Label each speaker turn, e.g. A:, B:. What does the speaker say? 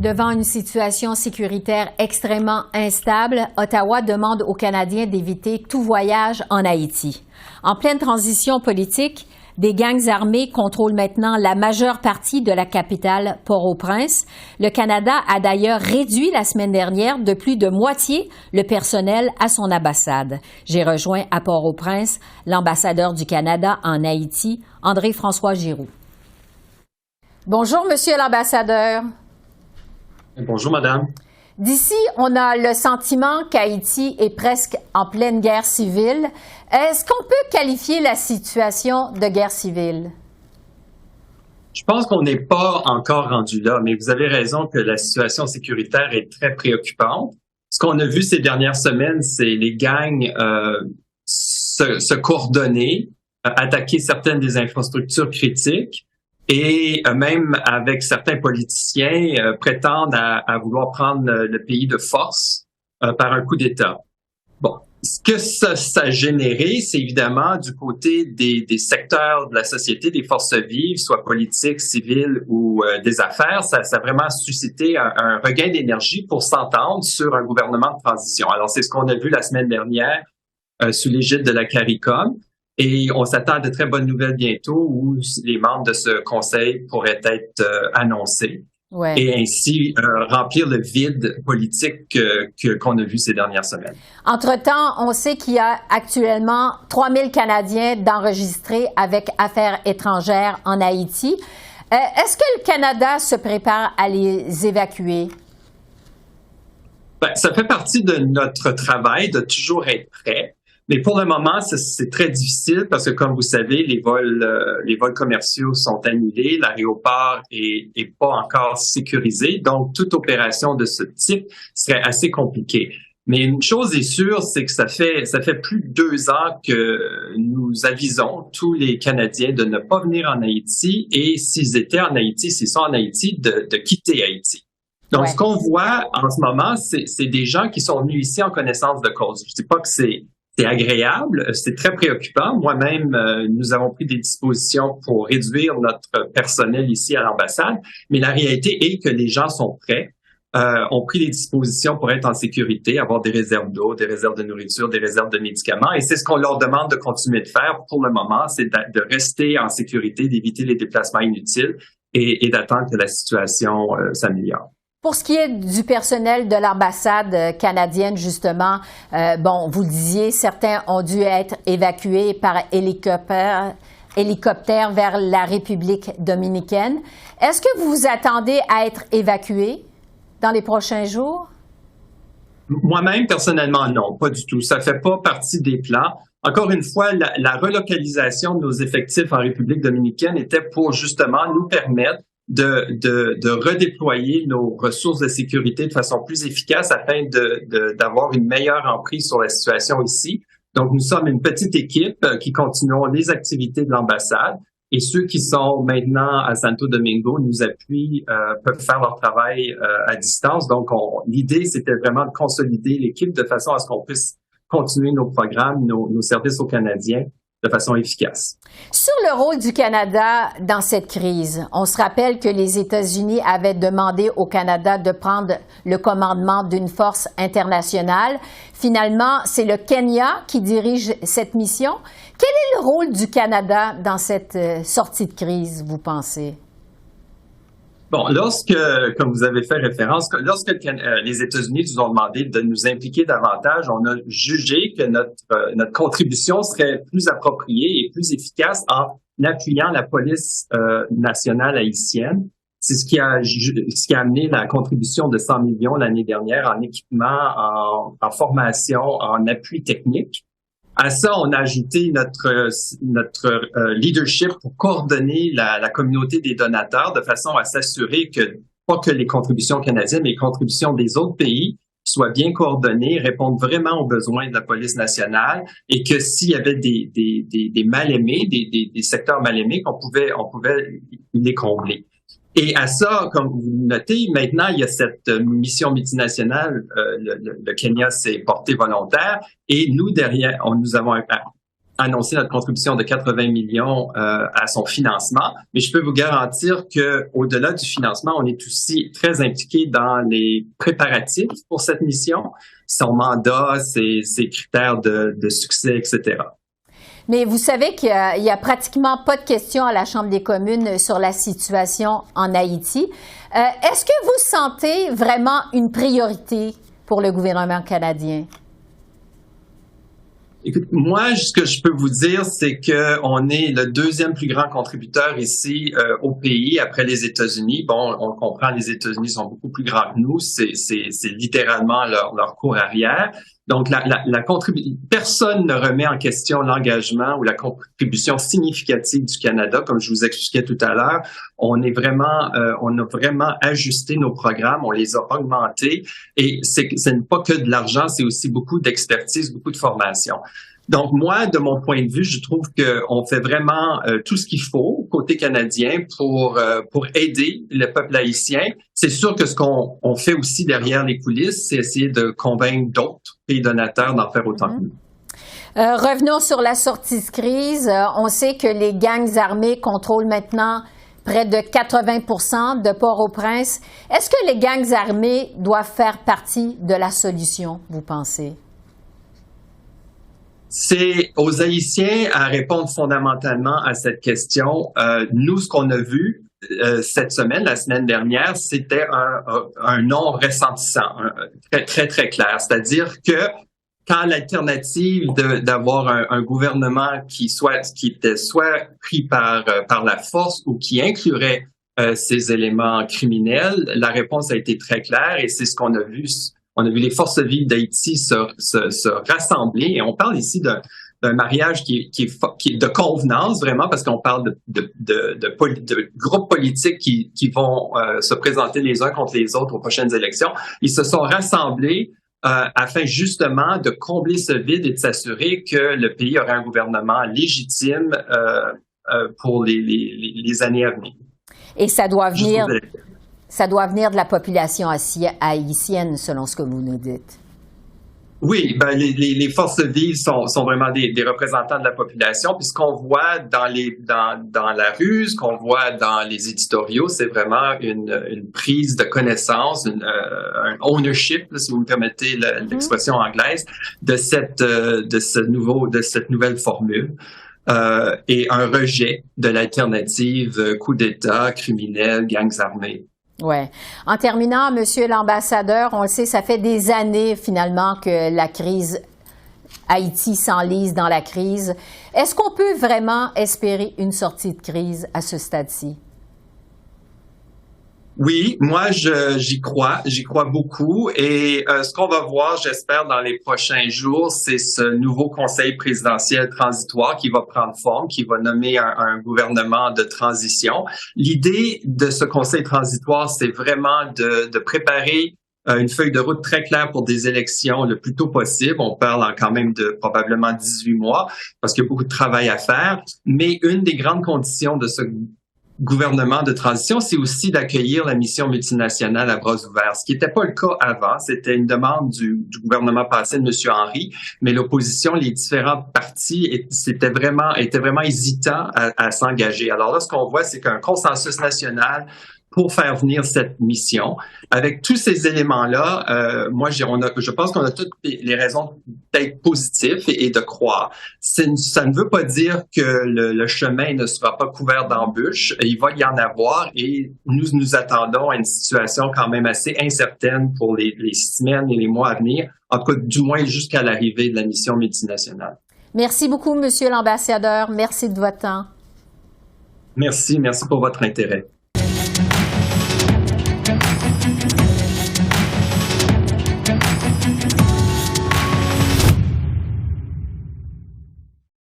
A: Devant une situation sécuritaire extrêmement instable, Ottawa demande aux Canadiens d'éviter tout voyage en Haïti. En pleine transition politique, des gangs armés contrôlent maintenant la majeure partie de la capitale Port-au-Prince. Le Canada a d'ailleurs réduit la semaine dernière de plus de moitié le personnel à son ambassade. J'ai rejoint à Port-au-Prince l'ambassadeur du Canada en Haïti, André-François Giroux. Bonjour, Monsieur l'ambassadeur.
B: Bonjour, madame.
A: D'ici, on a le sentiment qu'Haïti est presque en pleine guerre civile. Est-ce qu'on peut qualifier la situation de guerre civile?
B: Je pense qu'on n'est pas encore rendu là, mais vous avez raison que la situation sécuritaire est très préoccupante. Ce qu'on a vu ces dernières semaines, c'est les gangs se coordonner, attaquer certaines des infrastructures critiques. Et même avec certains politiciens prétendent à vouloir prendre le pays de force par un coup d'État. Bon, ce que ça a généré, c'est évidemment du côté des secteurs de la société, des forces vives, soit politiques, civiles ou des affaires, ça a vraiment suscité un regain d'énergie pour s'entendre sur un gouvernement de transition. Alors, c'est ce qu'on a vu la semaine dernière sous l'égide de la CARICOM. Et on s'attend à de très bonnes nouvelles bientôt où les membres de ce conseil pourraient être annoncés. Ouais. Et ainsi remplir le vide politique qu'on a vu ces dernières semaines.
A: Entre-temps, on sait qu'il y a actuellement 3000 Canadiens d'enregistrés avec Affaires étrangères en Haïti. Est-ce que le Canada se prépare à les évacuer?
B: Ben, ça fait partie de notre travail de toujours être prêt. Mais pour le moment, c'est très difficile parce que, comme vous savez, les vols commerciaux sont annulés, l'aéroport est pas encore sécurisé, donc toute opération de ce type serait assez compliquée. Mais une chose est sûre, c'est que ça fait plus de 2 ans que nous avisons tous les Canadiens de ne pas venir en Haïti et s'ils étaient en Haïti, s'ils sont en Haïti, de quitter Haïti. Donc, ouais. Ce qu'on voit en ce moment, c'est des gens qui sont venus ici en connaissance de cause. Je dis pas que c'est agréable, c'est très préoccupant. Moi-même, nous avons pris des dispositions pour réduire notre personnel ici à l'ambassade, mais la réalité est que les gens sont prêts, ont pris des dispositions pour être en sécurité, avoir des réserves d'eau, des réserves de nourriture, des réserves de médicaments, et c'est ce qu'on leur demande de continuer de faire pour le moment, c'est de rester en sécurité, d'éviter les déplacements inutiles et d'attendre que la situation s'améliore.
A: Pour ce qui est du personnel de l'ambassade canadienne, justement, vous le disiez, certains ont dû être évacués par hélicoptère vers la République dominicaine. Est-ce que vous vous attendez à être évacués dans les prochains jours?
B: Moi-même, personnellement, non, pas du tout. Ça fait pas partie des plans. Encore une fois, la relocalisation de nos effectifs en République dominicaine était pour justement nous permettre de redéployer nos ressources de sécurité de façon plus efficace afin d'avoir une meilleure emprise sur la situation ici. Donc, nous sommes une petite équipe qui continuons les activités de l'ambassade et ceux qui sont maintenant à Santo Domingo nous appuient, peuvent faire leur travail à distance. Donc, l'idée, c'était vraiment de consolider l'équipe de façon à ce qu'on puisse continuer nos programmes, nos services aux Canadiens de façon efficace.
A: Sur le rôle du Canada dans cette crise, on se rappelle que les États-Unis avaient demandé au Canada de prendre le commandement d'une force internationale. Finalement, c'est le Kenya qui dirige cette mission. Quel est le rôle du Canada dans cette sortie de crise, vous pensez?
B: Bon, comme vous avez fait référence, lorsque les États-Unis nous ont demandé de nous impliquer davantage, on a jugé que notre contribution serait plus appropriée et plus efficace en appuyant la police nationale haïtienne. C'est ce qui a amené la contribution de 100 millions l'année dernière en équipement, en formation, en appui technique. À ça, on a ajouté notre leadership pour coordonner la communauté des donateurs de façon à s'assurer que, pas que les contributions canadiennes, mais les contributions des autres pays soient bien coordonnées, répondent vraiment aux besoins de la police nationale et que s'il y avait des mal-aimés, des secteurs mal-aimés, on pouvait les combler. Et à ça, comme vous notez, maintenant, il y a cette mission multinationale. Le Kenya s'est porté volontaire et nous, derrière, nous avons annoncé notre contribution de 80 millions à son financement, mais je peux vous garantir que au-delà du financement, on est aussi très impliqué dans les préparatifs pour cette mission, son mandat, ses critères de succès, etc.
A: Mais vous savez qu'il y a pratiquement pas de questions à la Chambre des communes sur la situation en Haïti. Est-ce que vous sentez vraiment une priorité pour le gouvernement canadien?
B: Écoute, moi, ce que je peux vous dire, c'est qu'on est le deuxième plus grand contributeur ici au pays après les États-Unis. Bon, on comprend, les États-Unis sont beaucoup plus grands que nous. C'est littéralement leur cours arrière. Donc, personne ne remet en question l'engagement ou la contribution significative du Canada, comme je vous expliquais tout à l'heure. On a vraiment ajusté nos programmes, on les a augmentés, et ce n'est pas que de l'argent, c'est aussi beaucoup d'expertise, beaucoup de formation. Donc, moi, de mon point de vue, je trouve qu'on fait vraiment tout ce qu'il faut côté canadien pour aider le peuple haïtien. C'est sûr que ce qu'on fait aussi derrière les coulisses, c'est essayer de convaincre d'autres pays donateurs d'en faire autant que nous.
A: Revenons sur la sortie de crise. On sait que les gangs armés contrôlent maintenant près de 80% de Port-au-Prince. Est-ce que les gangs armés doivent faire partie de la solution, vous pensez?
B: C'est aux Haïtiens à répondre fondamentalement à cette question. Nous, ce qu'on a vu cette semaine, la semaine dernière, c'était un non ressentissant, très, très, très clair. C'est-à-dire que quand l'alternative d'avoir un gouvernement qui était soit pris par la force ou qui inclurait ces éléments criminels, la réponse a été très claire et c'est ce qu'on a vu. On a vu les forces vives d'Haïti se rassembler, et on parle ici d'un mariage qui est de convenance, vraiment, parce qu'on parle de groupes politiques qui vont se présenter les uns contre les autres aux prochaines élections. Ils se sont rassemblés afin justement de combler ce vide et de s'assurer que le pays aurait un gouvernement légitime pour les années à venir.
A: Et ça doit venir de la population haïtienne, selon ce que vous nous dites.
B: Oui, ben les forces vives sont vraiment des représentants de la population. Puis ce qu'on voit dans la rue, ce qu'on voit dans les éditoriaux, c'est vraiment une prise de connaissance, un ownership, là, si vous me permettez l'expression anglaise, de cette nouvelle formule. Et un rejet de l'alternative coup d'État, criminel, gangs armés.
A: Ouais. En terminant, Monsieur l'ambassadeur, on le sait, ça fait des années finalement que la crise Haïti s'enlise dans la crise. Est-ce qu'on peut vraiment espérer une sortie de crise à ce stade-ci?
B: Oui, moi j'y crois beaucoup, et ce qu'on va voir, j'espère, dans les prochains jours, c'est ce nouveau conseil présidentiel transitoire qui va prendre forme, qui va nommer un gouvernement de transition. L'idée de ce conseil transitoire, c'est vraiment de préparer une feuille de route très claire pour des élections le plus tôt possible. On parle quand même de probablement 18 mois, parce qu'il y a beaucoup de travail à faire, mais une des grandes conditions de ce gouvernement de transition, c'est aussi d'accueillir la mission multinationale à bras ouverts, ce qui n'était pas le cas avant. C'était une demande du gouvernement passé de M. Henry, mais l'opposition, les différents partis étaient vraiment hésitants à s'engager. Alors là, ce qu'on voit, c'est qu'un consensus national pour faire venir cette mission. Avec tous ces éléments-là, je pense qu'on a toutes les raisons d'être positifs et de croire. Ça ne veut pas dire que le chemin ne sera pas couvert d'embûches. Il va y en avoir, et nous attendons à une situation quand même assez incertaine pour les semaines et les mois à venir, en tout cas du moins jusqu'à l'arrivée de la mission multinationale.
A: Merci beaucoup, Monsieur l'ambassadeur. Merci de votre temps.
B: Merci pour votre intérêt.